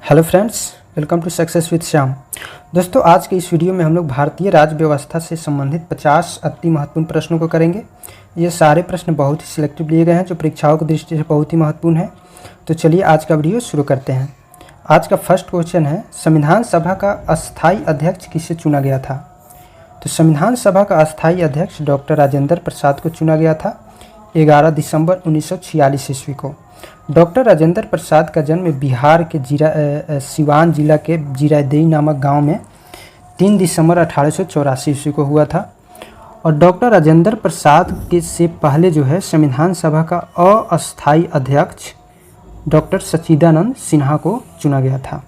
Hello friends, welcome to success with Shyam. दोस्तों, आज के इस वीडियो में हम लोग भारतीय राज्य व्यवस्था से संबंधित 50 अति महत्वपूर्ण प्रश्नों को करेंगे। ये सारे प्रश्न बहुत ही सिलेक्टिव लिए गए हैं जो परीक्षाओं की दृष्टि से बहुत ही महत्वपूर्ण है। तो चलिए आज का वीडियो शुरू करते हैं। आज का फर्स्ट क्वेश्चन है, संविधान सभा का अस्थायी अध्यक्ष किसे चुना गया था? तो संविधान सभा का अस्थायी अध्यक्ष डॉक्टर राजेंद्र प्रसाद को चुना गया था 11 दिसंबर 1946 ईस्वी को। डॉक्टर राजेंद्र प्रसाद का जन्म बिहार के सिवान जिला के जीरादेई नामक गांव में 3 दिसंबर 1884 ईस्वी को हुआ था। और डॉक्टर राजेंद्र प्रसाद के से पहले जो है संविधान सभा का अस्थायी अध्यक्ष डॉक्टर सच्चिदानंद सिन्हा को चुना गया था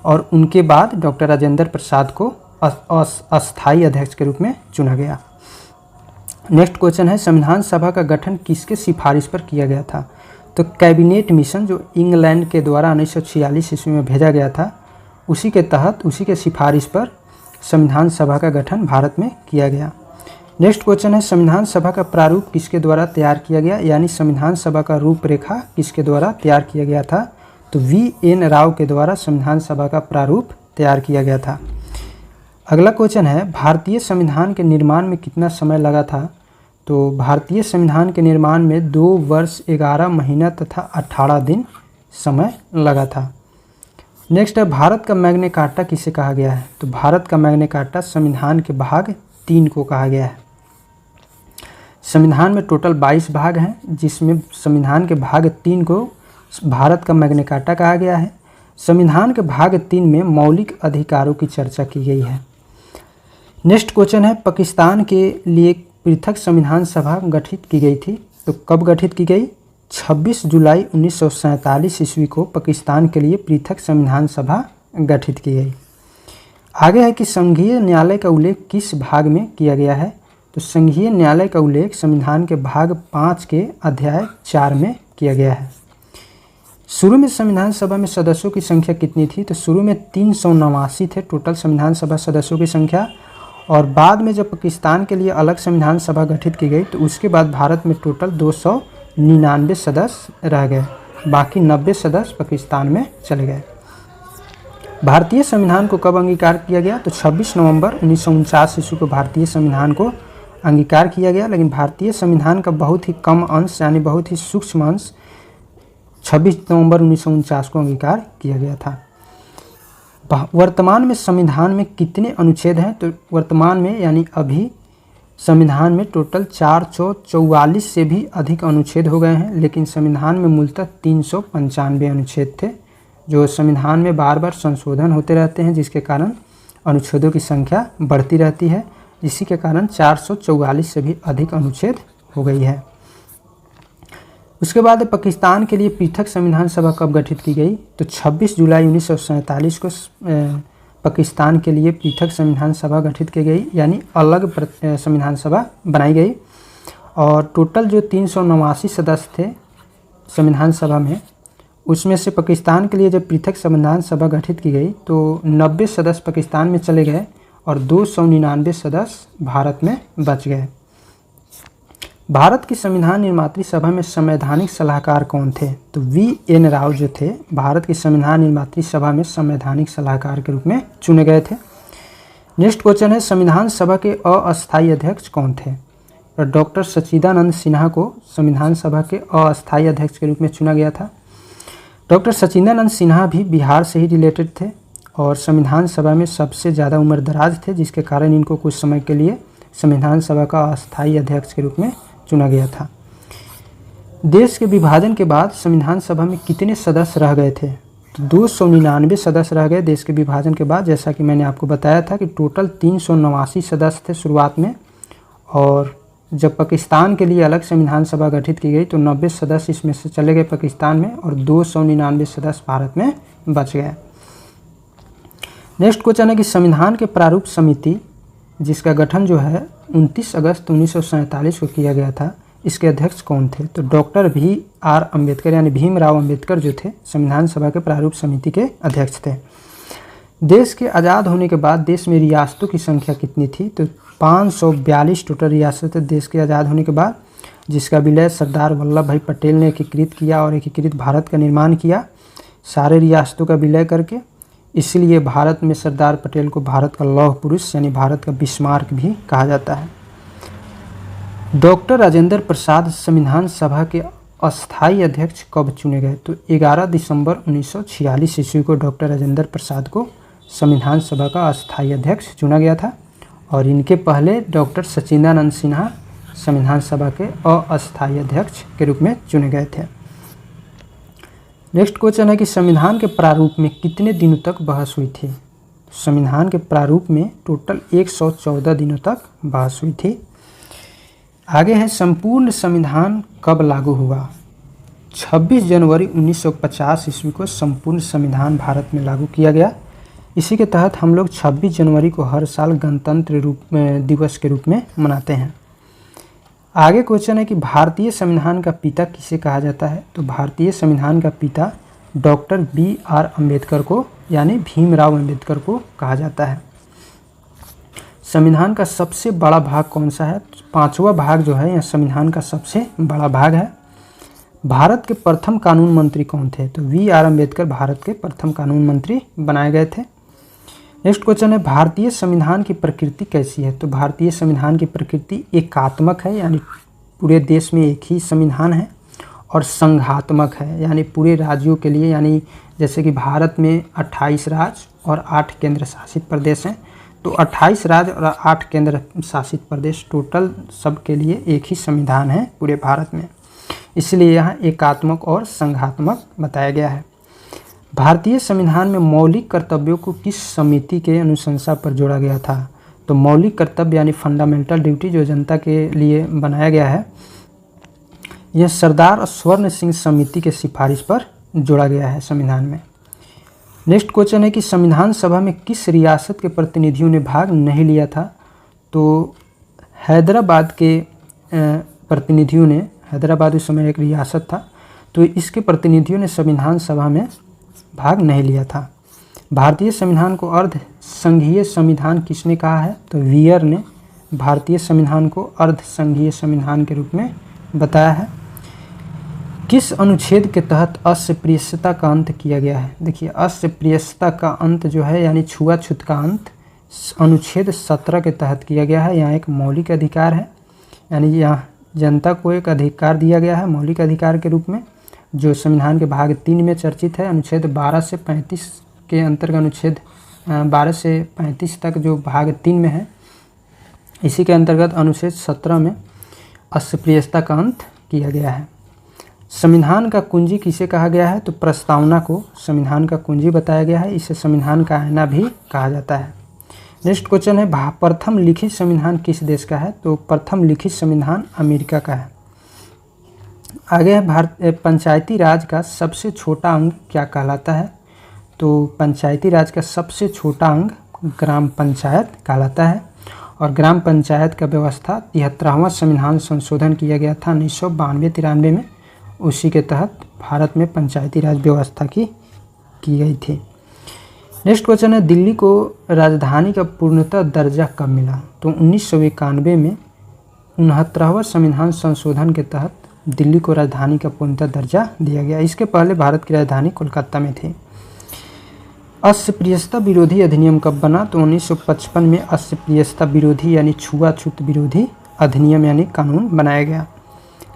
और उनके बाद डॉक्टर राजेंद्र प्रसाद को अस्थायी अध्यक्ष के रूप में चुना गया। नेक्स्ट क्वेश्चन है, संविधान सभा का गठन किसके सिफारिश पर किया गया था? तो कैबिनेट मिशन जो इंग्लैंड के द्वारा 1946 ईस्वी में भेजा गया था, उसी के तहत उसी के सिफारिश पर संविधान सभा का गठन भारत में किया गया। नेक्स्ट क्वेश्चन है, संविधान सभा का प्रारूप किसके द्वारा तैयार किया गया, यानी संविधान सभा का रूपरेखा किसके द्वारा तैयार किया गया था? तो VN राव के द्वारा संविधान सभा का प्रारूप तैयार किया गया था। अगला क्वेश्चन है, भारतीय संविधान के निर्माण में कितना समय लगा था? तो भारतीय संविधान के निर्माण में 2 वर्ष 11 महीना तथा 18 दिन समय लगा था। नेक्स्ट है, भारत का मैग्ना कार्टा किसे कहा गया है? तो भारत का मैग्ना कार्टा संविधान के भाग 3 को कहा गया है। संविधान में टोटल 22 भाग हैं, जिसमें संविधान के भाग 3 को भारत का मैग्ना कार्टा कहा गया है। संविधान के भाग 3 में मौलिक अधिकारों की चर्चा की गई है। नेक्स्ट क्वेश्चन है, पाकिस्तान के लिए पृथक संविधान सभा गठित की गई थी। तो कब गठित की गई? 26 जुलाई 1947 ईस्वी को पाकिस्तान के लिए पृथक संविधान सभा गठित की गई। आगे है कि संघीय न्यायालय का उल्लेख किस भाग में किया गया है? तो संघीय न्यायालय का उल्लेख संविधान के भाग 5 के अध्याय 4 में किया गया है। शुरू में संविधान सभा में सदस्यों की संख्या कितनी थी? तो शुरू में 389 थे टोटल संविधान सभा सदस्यों की संख्या, और बाद में जब पाकिस्तान के लिए अलग संविधान सभा गठित की गई तो उसके बाद भारत में टोटल 299 सदस्य रह गए, बाकी 90 सदस्य पाकिस्तान में चले गए। भारतीय संविधान को कब अंगीकार किया गया? तो 26 नवंबर 1949 ईस्वी को भारतीय संविधान को अंगीकार किया गया, लेकिन भारतीय संविधान का बहुत ही कम अंश यानी बहुत ही सूक्ष्म अंश 26 नवंबर 1949 को अंगीकार किया गया था। वर्तमान में संविधान में कितने अनुच्छेद हैं? तो वर्तमान में यानी अभी संविधान में टोटल 444 से भी अधिक अनुच्छेद हो गए हैं, लेकिन संविधान में मूलतः 395 अनुच्छेद थे, जो संविधान में बार बार संशोधन होते रहते हैं, जिसके कारण अनुच्छेदों की संख्या बढ़ती रहती है। इसी के कारण 444 से भी अधिक अनुच्छेद हो गई है। उसके बाद पाकिस्तान के लिए पृथक संविधान सभा कब गठित की गई? तो 26 जुलाई 1947 को पाकिस्तान के लिए पृथक संविधान सभा गठित की गई, यानी अलग संविधान सभा बनाई गई। और टोटल जो 389 सदस्य थे संविधान सभा में, उसमें से पाकिस्तान के लिए जब पृथक संविधान सभा गठित की गई तो 90 सदस्य पाकिस्तान में चले गए और 299 सदस्य भारत में बच गए। भारत की संविधान निर्मात्री सभा में संवैधानिक सलाहकार कौन थे? तो VN राव जो थे भारत की संविधान निर्मात्री सभा में संवैधानिक सलाहकार के रूप में चुने गए थे। नेक्स्ट क्वेश्चन है, संविधान सभा के अस्थायी अध्यक्ष कौन थे? तो डॉक्टर सच्चिदानंद सिन्हा को संविधान सभा के अस्थायी अध्यक्ष के रूप में चुना गया था। डॉक्टर सच्चिदानंद सिन्हा भी बिहार से ही रिलेटेड थे और संविधान सभा में सबसे ज़्यादा उम्रदराज थे, जिसके कारण इनको कुछ समय के लिए संविधान सभा का अस्थायी अध्यक्ष के रूप में चुना गया था। देश के विभाजन के बाद संविधान सभा में कितने सदस्य रह गए थे? तो 299 सदस्य रह गए देश के विभाजन के बाद। जैसा कि मैंने आपको बताया था कि टोटल 389 सदस्य थे शुरुआत में, और जब पाकिस्तान के लिए अलग संविधान सभा गठित की गई तो 90 सदस्य इसमें से चले गए पाकिस्तान में और 299 सदस्य भारत में बच गए। नेक्स्ट क्वेश्चन है कि संविधान के प्रारूप समिति जिसका गठन जो है 29 अगस्त 1947 को किया गया था, इसके अध्यक्ष कौन थे? तो डॉक्टर VR अम्बेडकर यानी भीमराव अम्बेडकर जो थे संविधान सभा के प्रारूप समिति के अध्यक्ष थे। देश के आज़ाद होने के बाद देश में रियासतों की संख्या कितनी थी? तो 542 टोटल रियासतें देश के आज़ाद होने के बाद, जिसका विलय सरदार वल्लभ भाई पटेल ने एकीकृत किया और एकीकृत भारत का निर्माण किया। सारे रियासतों का विलय करके। इसलिए भारत में सरदार पटेल को भारत का लौह पुरुष यानी भारत का बिस्मार्क भी कहा जाता है। डॉक्टर राजेंद्र प्रसाद संविधान सभा के अस्थायी अध्यक्ष कब चुने गए? तो 11 दिसंबर 1946 ईस्वी को डॉक्टर राजेंद्र प्रसाद को संविधान सभा का अस्थायी अध्यक्ष चुना गया था और इनके पहले डॉक्टर सचिदानंद सिन्हा संविधान सभा के अस्थायी अध्यक्ष के रूप में चुने गए थे। नेक्स्ट क्वेश्चन है कि संविधान के प्रारूप में कितने दिनों तक बहस हुई थी? संविधान के प्रारूप में टोटल 114 दिनों तक बहस हुई थी। आगे है संपूर्ण संविधान कब लागू हुआ? 26 जनवरी 1950 ईस्वी को संपूर्ण संविधान भारत में लागू किया गया। इसी के तहत हम लोग 26 जनवरी को हर साल गणतंत्र दिवस के रूप में मनाते हैं। आगे क्वेश्चन है कि भारतीय संविधान का पिता किसे कहा जाता है? तो भारतीय संविधान का पिता डॉक्टर BR अम्बेडकर को यानी भीमराव अम्बेडकर को कहा जाता है। संविधान का सबसे बड़ा भाग कौन सा है? 5वां भाग जो है यह संविधान का सबसे बड़ा भाग है। भारत के प्रथम कानून मंत्री कौन थे? तो BR अम्बेडकर भारत के प्रथम कानून मंत्री बनाए गए थे। नेक्स्ट क्वेश्चन है भारतीय संविधान की प्रकृति कैसी है? तो भारतीय संविधान की प्रकृति एकात्मक है यानी पूरे देश में एक ही संविधान है, और संघात्मक है यानी पूरे राज्यों के लिए, यानी जैसे कि भारत में 28 राज्य और 8 केंद्र शासित प्रदेश हैं, तो 28 राज्य और 8 केंद्र शासित प्रदेश टोटल सब के लिए एक ही संविधान है पूरे भारत में, इसलिए यहाँ एकात्मक और संघात्मक बताया गया है। भारतीय संविधान में मौलिक कर्तव्यों को किस समिति के अनुशंसा पर जोड़ा गया था? तो मौलिक कर्तव्य यानी फंडामेंटल ड्यूटी जो जनता के लिए बनाया गया है, यह सरदार स्वर्ण सिंह समिति के सिफारिश पर जोड़ा गया है संविधान में। नेक्स्ट क्वेश्चन है कि संविधान सभा में किस रियासत के प्रतिनिधियों ने भाग नहीं लिया था? तो हैदराबाद के प्रतिनिधियों ने, हैदराबाद उस समय एक रियासत था, तो इसके प्रतिनिधियों ने संविधान सभा में भाग नहीं लिया था। भारतीय संविधान को अर्ध संघीय संविधान किसने कहा है? तो वियर ने भारतीय संविधान को अर्ध संघीय संविधान के रूप में बताया है। किस अनुच्छेद के तहत अस्पृश्यता का अंत किया गया है? देखिए अस्पृश्यता का अंत जो है यानी छुआछूत का अंत अनुच्छेद 17 के तहत किया गया है। यहाँ एक मौलिक अधिकार है, यानी यहाँ जनता को एक अधिकार दिया गया है मौलिक अधिकार के रूप में, जो संविधान के भाग 3 में चर्चित है। अनुच्छेद 12 से 35 के अंतर्गत अनुच्छेद 12 से 35 तक जो भाग 3 में है, इसी के अंतर्गत अनुच्छेद 17 में अस्पृश्यता का अंत किया गया है। संविधान का कुंजी किसे कहा गया है? तो प्रस्तावना को संविधान का कुंजी बताया गया है। इसे संविधान का आईना भी कहा जाता है। नेक्स्ट क्वेश्चन है प्रथम लिखित संविधान किस देश का है? तो प्रथम लिखित संविधान अमेरिका का है। आगे है पंचायती राज का सबसे छोटा अंग क्या कहलाता है? तो पंचायती राज का सबसे छोटा अंग ग्राम पंचायत कहलाता है, और ग्राम पंचायत का व्यवस्था 73वां संविधान संशोधन किया गया था 1992-93 में। उसी के तहत भारत में पंचायती राज व्यवस्था की गई थी। नेक्स्ट क्वेश्चन है दिल्ली को राजधानी का पूर्णतः दर्जा कब मिला? तो 1991 में 69वां संविधान संशोधन के तहत दिल्ली को राजधानी का पूर्णतः दर्जा दिया गया। इसके पहले भारत की राजधानी कोलकाता में थी। अस्पृश्यता विरोधी अधिनियम कब बना? तो 1955 में अस्पृश्यता विरोधी यानी छुआछूत विरोधी अधिनियम यानी कानून बनाया गया।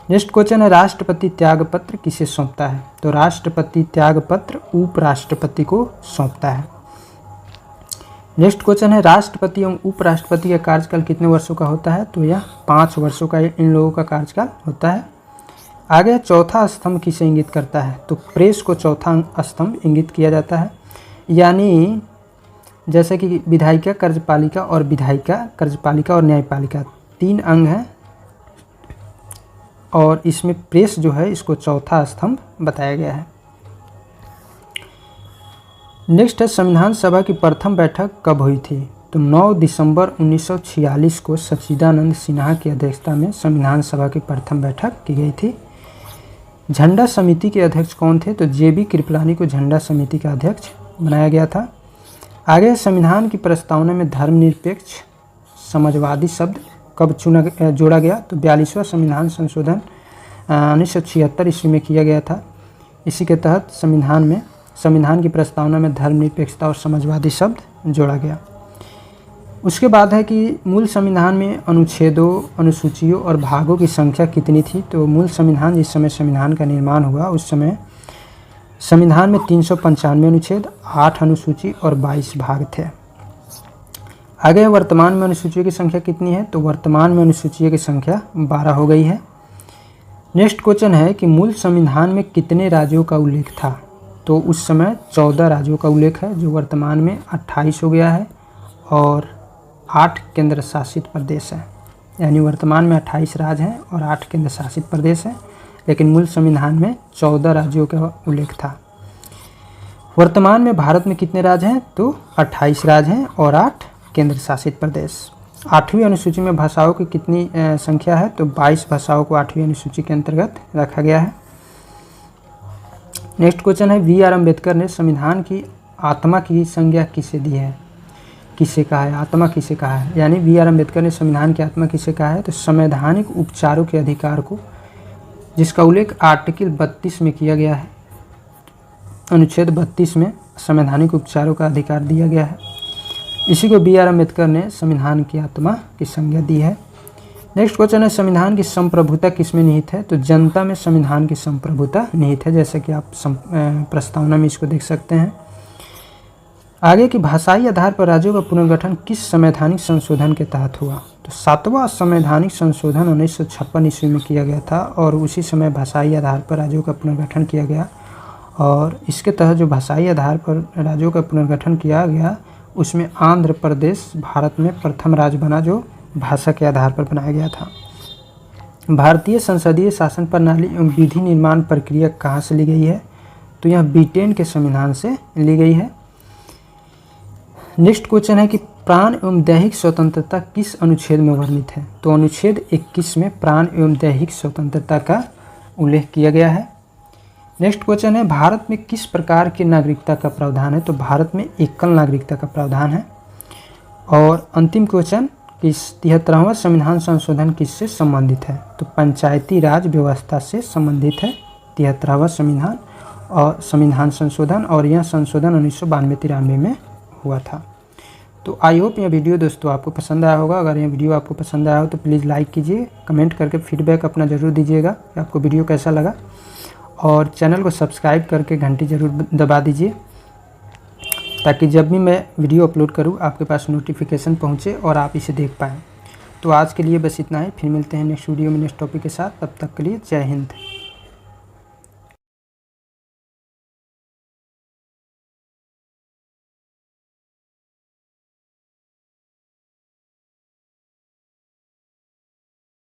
नेक्स्ट क्वेश्चन है राष्ट्रपति त्यागपत्र किसे सौंपता है? तो राष्ट्रपति त्यागपत्र उपराष्ट्रपति को सौंपता है। नेक्स्ट क्वेश्चन है राष्ट्रपति एवं उपराष्ट्रपति का कार्यकाल कितने वर्षों का होता है? तो यह 5 वर्षों का इन लोगों का कार्यकाल होता है। आगे चौथा स्तंभ किसे इंगित करता है? तो प्रेस को चौथा स्तंभ इंगित किया जाता है, यानी जैसे कि विधायिका कार्यपालिका और न्यायपालिका 3 अंग हैं, और इसमें प्रेस जो है इसको चौथा स्तंभ बताया गया है। नेक्स्ट है संविधान सभा की प्रथम बैठक कब हुई थी? तो 9 दिसंबर 1946 को सच्चिदानंद सिन्हा की अध्यक्षता में संविधान सभा की प्रथम बैठक की गई थी। झंडा समिति के अध्यक्ष कौन थे? तो JB कृपलानी को झंडा समिति का अध्यक्ष बनाया गया था। आगे संविधान की प्रस्तावना में धर्मनिरपेक्ष समाजवादी शब्द कब जोड़ा गया? तो 42वां संविधान संशोधन 1976 ईस्वी में किया गया था। इसी के तहत संविधान में संविधान की प्रस्तावना में धर्मनिरपेक्षता और समाजवादी शब्द जोड़ा गया। उसके बाद है कि मूल संविधान में अनुच्छेदों, अनुसूचियों और भागों की संख्या कितनी थी। तो मूल संविधान, जिस समय संविधान का निर्माण हुआ उस समय संविधान में 395 अनुच्छेद, 8 अनुसूची और 22 भाग थे। आगे वर्तमान में अनुसूचियों की संख्या कितनी है। तो वर्तमान में अनुसूचियों की संख्या 12 हो गई है। नेक्स्ट क्वेश्चन है कि मूल संविधान में कितने राज्यों का उल्लेख था। तो उस समय 14 राज्यों का उल्लेख है, जो वर्तमान में 28 हो गया है, और 8 केंद्र शासित प्रदेश हैं। यानी वर्तमान में 28 राज्य हैं और 8 केंद्र शासित प्रदेश हैं, लेकिन मूल संविधान में 14 राज्यों का उल्लेख था। वर्तमान में भारत में कितने राज्य हैं। तो 28 राज्य हैं और 8 केंद्र शासित प्रदेश। 8वीं अनुसूची में भाषाओं की कितनी संख्या है। तो 22 भाषाओं को 8वीं अनुसूची के अंतर्गत रखा गया है। नेक्स्ट क्वेश्चन है, बी आर अम्बेडकर ने संविधान की आत्मा की संज्ञा किसे दी है। किसे कहा है, आत्मा किसे कहा है। यानी बी आर अम्बेडकर ने संविधान की आत्मा किसे कहा है। तो संवैधानिक उपचारों के अधिकार को, जिसका उल्लेख आर्टिकल 32 में किया गया है। अनुच्छेद 32 में संवैधानिक उपचारों का अधिकार दिया गया है। इसी को बी आर अम्बेडकर ने संविधान की आत्मा की संज्ञा दी है। नेक्स्ट क्वेश्चन है, संविधान की संप्रभुता किसमें निहित है। तो जनता में संविधान की संप्रभुता निहित है, जैसे कि आप प्रस्तावना में इसको देख सकते हैं। आगे की भाषाई आधार पर राज्यों का पुनर्गठन किस संवैधानिक संशोधन के तहत हुआ। तो 7वां संवैधानिक संशोधन 1956 ईस्वी में किया गया था, और उसी समय भाषाई आधार पर राज्यों का पुनर्गठन किया गया। और इसके तहत जो भाषाई आधार पर राज्यों का पुनर्गठन किया गया, उसमें आंध्र प्रदेश भारत में प्रथम राज्य बना, जो भाषा के आधार पर बनाया गया था। भारतीय संसदीय शासन प्रणाली एवं विधि निर्माण प्रक्रिया कहाँ से ली गई है। तो यह ब्रिटेन के संविधान से ली गई है। नेक्स्ट क्वेश्चन है कि प्राण एवं दैहिक स्वतंत्रता किस अनुच्छेद में वर्णित है। तो अनुच्छेद 21 में प्राण एवं दैहिक स्वतंत्रता का उल्लेख किया गया है। नेक्स्ट क्वेश्चन है, भारत में किस प्रकार की नागरिकता का प्रावधान है। तो भारत में एकल नागरिकता का प्रावधान है। और अंतिम क्वेश्चन, कि 73वां संविधान संशोधन किससे संबंधित है। तो पंचायती राज व्यवस्था से संबंधित है 73वां संविधान संशोधन, और यह संशोधन 1992-93 में हुआ था। तो आई होप यह वीडियो दोस्तों आपको पसंद आया होगा। अगर यह वीडियो आपको पसंद आया हो तो प्लीज़ लाइक कीजिए, कमेंट करके फीडबैक अपना ज़रूर दीजिएगा कि आपको वीडियो कैसा लगा, और चैनल को सब्सक्राइब करके घंटी ज़रूर दबा दीजिए, ताकि जब भी मैं वीडियो अपलोड करूं आपके पास नोटिफिकेशन पहुंचे और आप इसे देख पाएँ। तो आज के लिए बस इतना ही, फिर मिलते हैं नेक्स्ट वीडियो में नेक्स्ट टॉपिक के साथ। तब तक के लिए जय हिंद।